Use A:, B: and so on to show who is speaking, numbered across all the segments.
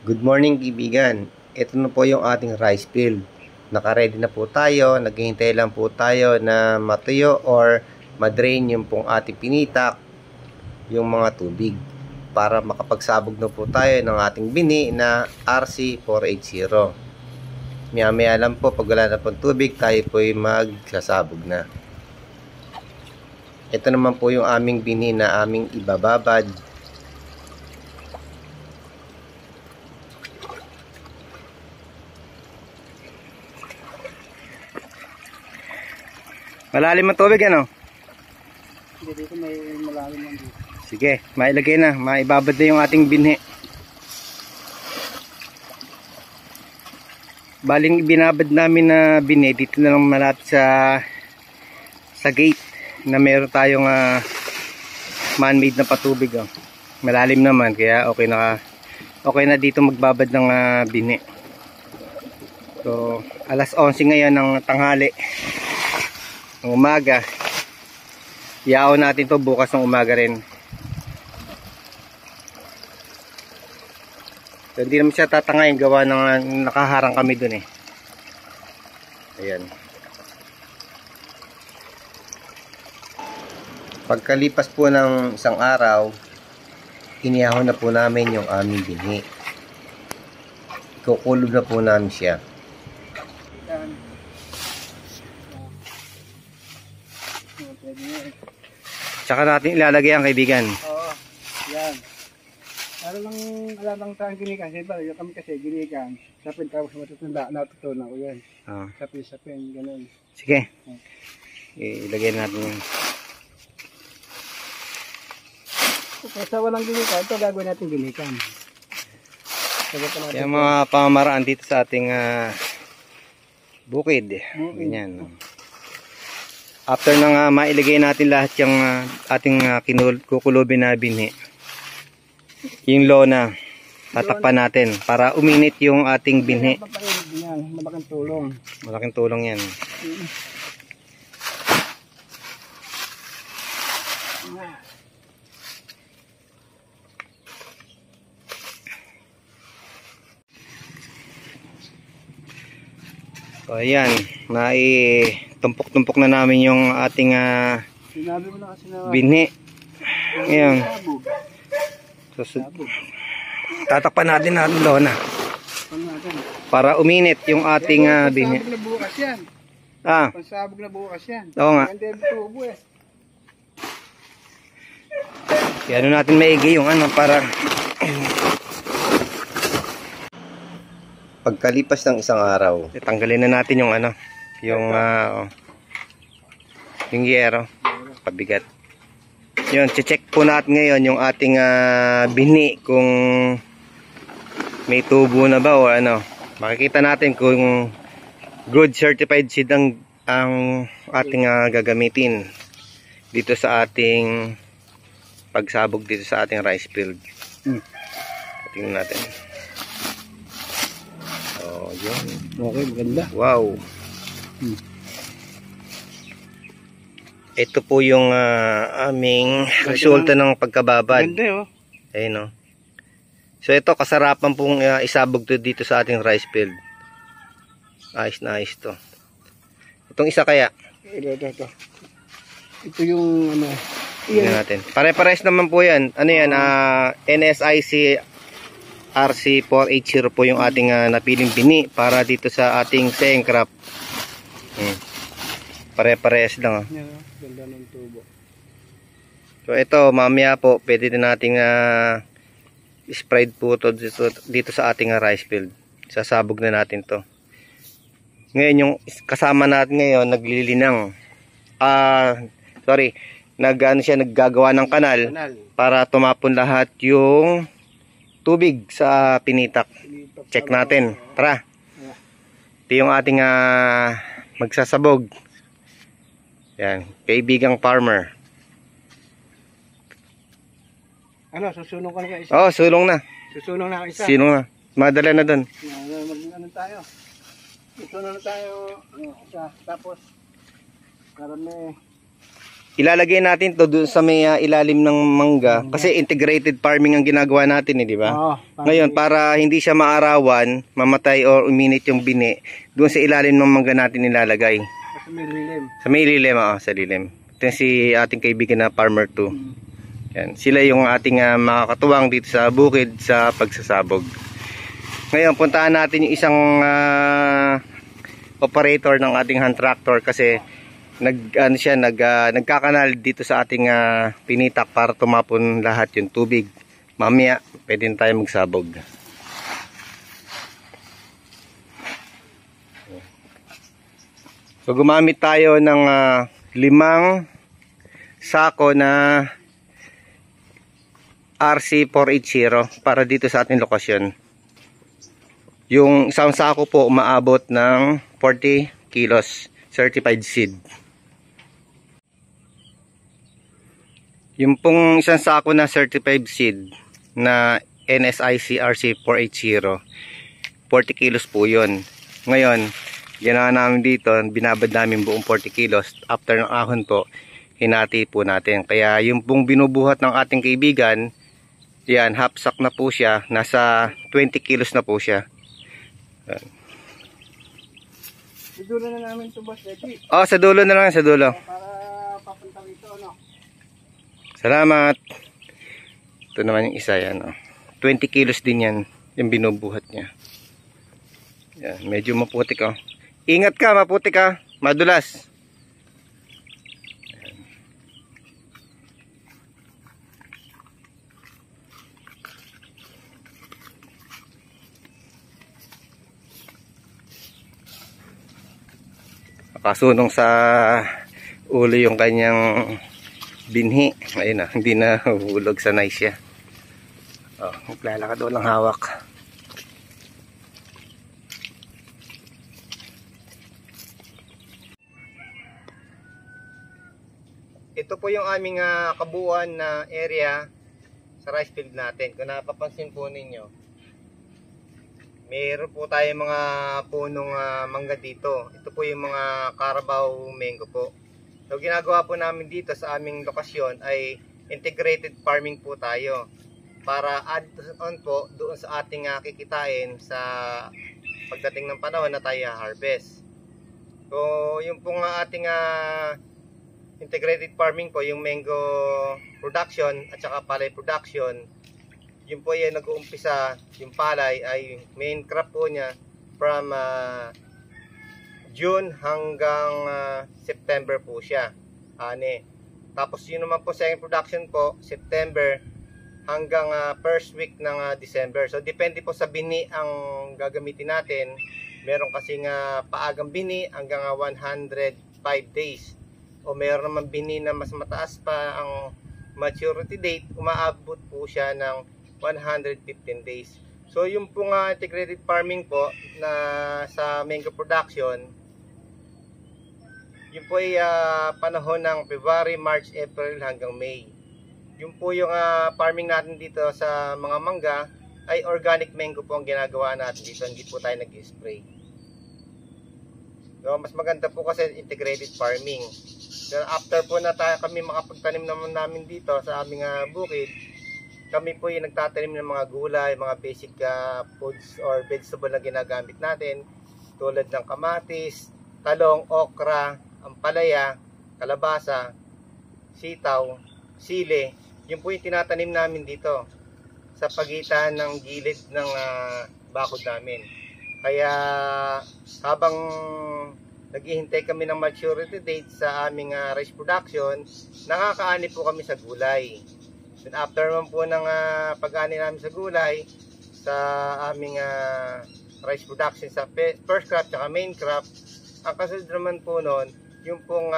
A: Good morning kaibigan. Ito na po yung ating rice field. Naka-ready na po tayo. Naghihintay lang po tayo na matuyo or madrain yung pong ating pinitak, yung mga tubig. Para makapagsabog na po tayo ng ating bini na RC480. Maya-maya lang po pag wala na pong tubig, tayo po ay magsasabog na. Ito naman po yung aming bini na aming ibababad. Malalim ang tubig, ano?
B: Hindi, dito may malalim lang dito.
A: Sige, mailagay na. Maibabad na yung ating binhi. Baling binabad namin na binhi dito na lang malapit sa gate na meron tayong man-made na patubig. Oh. Malalim naman, kaya okay na dito magbabad ng binhi. So, alas 11 ngayon ng tanghali. Ng umaga. Iyaon natin to bukas ng umaga rin. So, hindi naman siya tatangayin gawa ng nakaharang kami dun eh. Ayan. Pagkalipas po ng isang araw, inihahon na po namin yung aming binhi. Kukulob na po namin siya. Tsaka natin ilalagay ang kaibigan.
B: Oo, yan. Alam lang tayong ginikan. Siyempre, yung kami kasi ginikan. Sapin tapos matutunda, natutunan ko yan. Sapin, ganun.
A: Sige. Ilagay natin yun.
B: Kasi walang ginikan, ito gagawin natin ginikan.
A: Yung mga pamamaraan dito sa ating bukid. Ganyan. After na mailagay natin lahat yung ating kukulubin na binhi. Yung lona, tatakpan natin para uminit yung ating binhi.
B: Malaking tulong.
A: Malaking tulong yan. So ayan, tumpok-tumpok na namin yung ating
B: Sinabi mo na kasi na
A: binhi. Ayan. So, tatakpan natin ang lona para uminit yung ating binhi.
B: Pansabog na bukas yan. Pansabog na bukas yan.
A: Oo nga.
B: Hindi tubo eh.
A: Kaya ano natin maigi yung para pagkalipas ng isang araw, tanggalin na natin yung yung yero, pabigat. Yun, check po natin ngayon yung ating binhi kung may tubo na ba o ano. Makikita natin kung good certified seed ang ating gagamitin dito sa ating pagsabog dito sa ating rice field. Tingnan natin. Oh, yun.
B: Okay, maganda.
A: Wow. Ito po yung aming resulta ng pagkababad.
B: Maganda oh.
A: Ayun oh. So ito kasarapan pong isabog to dito sa ating rice field. Ayos na ayos to. Itong isa kaya.
B: Ito. Ito yung ano.
A: Tingnan natin. Pare-pares naman po yan. Ano yan? NSIC RC480 po yung ating napiling bini para dito sa ating Sengcraft. Pare-pares lang.
B: Ganda ng tubo.
A: So ito, mamaya po, pwede din nating spread po to dito sa ating rice field. Sasabog na natin to. Ngayon, yung kasama natin ngayon, naglilinang. Naggagawa ng kanal para tumapon lahat yung tubig sa pinitak. Check natin. Tara. Ito yung ating magsasabog. Yan, kaibigang farmer.
B: Ano, susunong ka na isa?
A: Oh, sulong na.
B: Susunong na isa?
A: Sinong na. Madala na doon.
B: Ano tayo? Susunong na tayo. Isa. Tapos, karami.
A: ilalagay natin to doon sa may ilalim ng mangga kasi integrated farming ang ginagawa natin di ba?
B: Oo.
A: Ngayon para hindi siya maarawan, mamatay or uminit yung bini, doon sa ilalim ng mangga natin nilalagay.
B: Kasi may lilim.
A: Sa may lilim, sa lilim. Ito yung si ating kaibigan na Farmer 2. Yan, sila yung ating makakatuwang dito sa bukid sa pagsasabog. Ngayon puntahan natin yung isang operator ng ating hand tractor kasi nagkakanal dito sa ating pinitak para tumapon lahat yung tubig. Mamaya pwede tayo magsabog. So gumamit tayo ng 5 sako na RC480 para dito sa ating lokasyon. Yung isang sako po umaabot ng 40 kilos certified seed. Yung pong isang sako na certified seed na NSIC RC480, 40 kilos po yun. Ngayon, ginawa namin dito, binabad namin buong 40 kilos. After ng ahon po, hinati po natin. Kaya yung pong binubuhat ng ating kaibigan, yan, half sack na po siya. Nasa 20 kilos na po siya.
B: Sa dulo na namin ito, boss, Eddie.
A: Sa dulo na lang, sa dulo.
B: Para papunta rito, no?
A: Salamat. Ito naman yung isa yan. 20 kilos din yan, yung binubuhat niya. Yan, medyo maputik. Ingat ka, maputik ka. Madulas. Nakasunong sa ulo yung kanyang binhi. Ayun na, hindi na hulog, sanay siya. Maglalakad daw lang hawak. Ito po yung aming kabuuan na area sa rice field natin. Kung napapansin po ninyo, mayroon po tayo mga punong mangga dito. Ito po yung mga Carabao mango po. So ginagawa po namin dito sa aming lokasyon ay integrated farming po tayo para add on po doon sa ating kikitain sa pagdating ng panahon na tayo harvest. So yung pong ating integrated farming po, yung mango production at saka palay production, yun po yung nag-uumpisa, yung palay ay main crop po niya from June hanggang September po siya. Tapos yun naman po second production po, September hanggang first week ng December. So depende po sa bini ang gagamitin natin. Meron kasing paagang bini hanggang 105 days. O meron naman bini na mas mataas pa ang maturity date, umaabot po siya ng 115 days. So yung pong integrated farming po na sa mango production, yun po ay panahon ng February, March, April hanggang May. Yun po yung farming natin dito sa mga mangga ay organic mango po ang ginagawa natin dito. Hindi po tayo nag-spray. So, mas maganda po kasi integrated farming. So, after po na kami makapagtanim naman namin dito sa aming bukid, kami po yung nagtatanim ng mga gulay, mga basic foods or vegetable na ginagamit natin tulad ng kamatis, talong, okra, ampalaya, kalabasa, sitaw, sili. Yun po yung tinatanim namin dito sa pagitan ng gilid ng bakod namin. Kaya habang naghihintay kami ng maturity date sa aming rice production, nakakaani po kami sa gulay. Then after naman po ng pag-ani namin sa gulay, sa aming rice production sa first crop at main crop, ang kasunod naman po noon, yung pong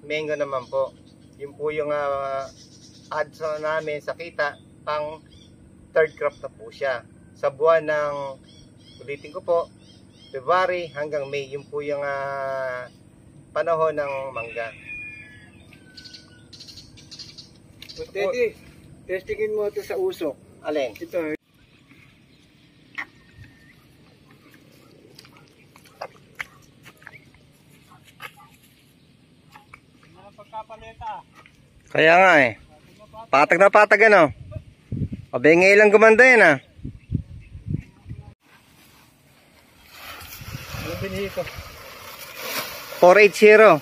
A: mango naman po. Yung po yung ads namin sa kita, pang third crop na po siya. Sa buwan ng, ulitin ko po, February hanggang May, yun po yung panahon ng mangga.
B: Teddy, testingin mo ito sa usok.
A: Alin?
B: Ito.
A: Kaya nga eh. Patag na patag ano. Abay ngayon lang gumanda yan ah.
B: Ano binili ko?
A: 480.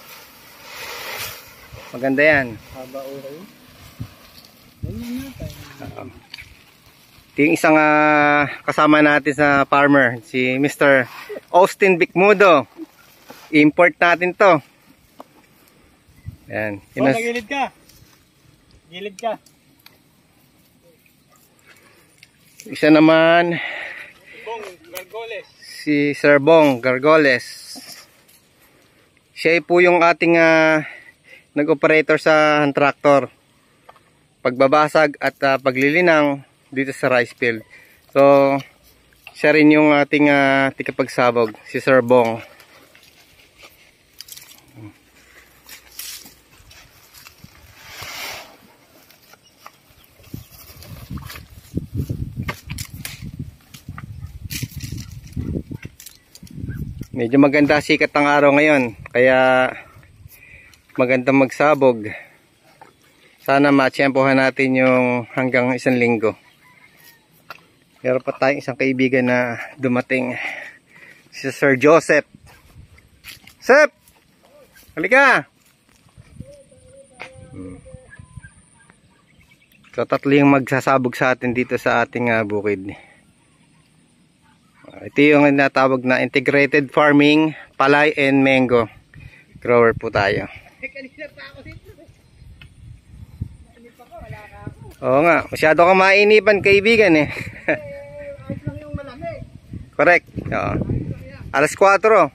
A: Maganda yan.
B: Haba oray. Ayun na tayo.
A: Ito yung isang kasama natin sa farmer, si Mr. Austin Bicmudo. Import natin to. Yan.
B: Gilid ka. Gilid ka.
A: Isa naman
B: Bong Gargoles.
A: si Sir Bong Gargoles. Siya po yung ating nag-operator sa tractor. Pagbabasag at paglilinang dito sa rice field. So, siya rin yung ating tigapagsabog, si Sir Bong. Medyo maganda sikat ang araw ngayon, kaya magandang magsabog. Sana matsyempohan natin yung hanggang 1 linggo. Meron pa tayong isang kaibigan na dumating, si Sir Joseph. Sep! Halika! So, 3 yung magsasabog sa atin dito sa ating bukid. Ito yung natawag na integrated farming, palay and mango grower po tayo. Oo nga, masyado kang mainipan kaibigan eh.
B: Ayos lang yung malamig.
A: Correct. Oo. Alas 4.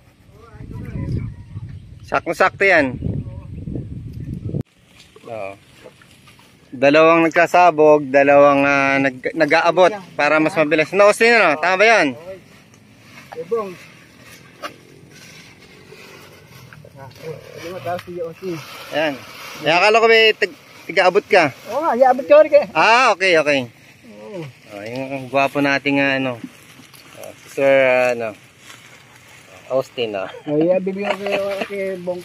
A: Sakto-sakto yan. Oo. Dalawang nagsasabog, dalawang nag-aabot para mas mabilis. No, Austin ano? Tama ba yan?
B: Bong. Ano mo tapos si Osi?
A: Ayan. Kaya akala ko may tiga-abot ka.
B: Oo nga, iabot ka rin kaya.
A: Okay.
B: Oo.
A: Yung gwapo nating si Sir Austin
B: Ay, bibigyan ko kay Bong.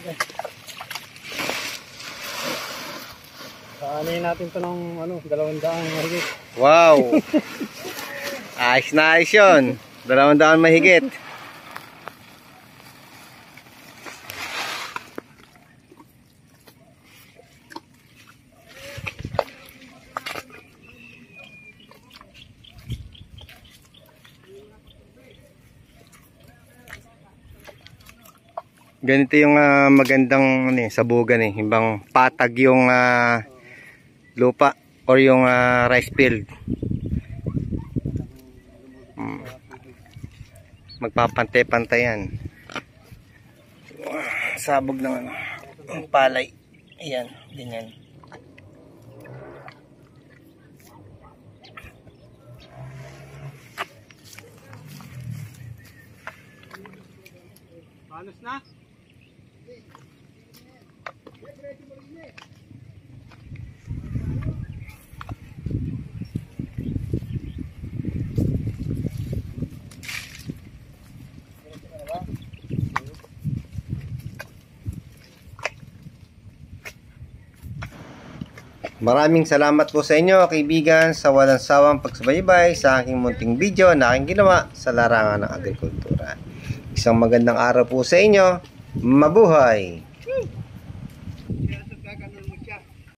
B: Aanin natin ito ng 200 mahigit.
A: Wow. Ayos na ayos yun. 200 mahigit. Ganito yung magandang sabugan himbang patag yung lupa or yung rice field. Magpapantay-pantay yan. Sabog ng palay. Ayan, ganyan.
B: Panos na?
A: Maraming salamat po sa inyo kaibigan sa walang sawang pagsubaybay sa aking munting video na aking ginawa sa larangan ng agrikultura. Isang magandang araw po sa inyo. Mabuhay!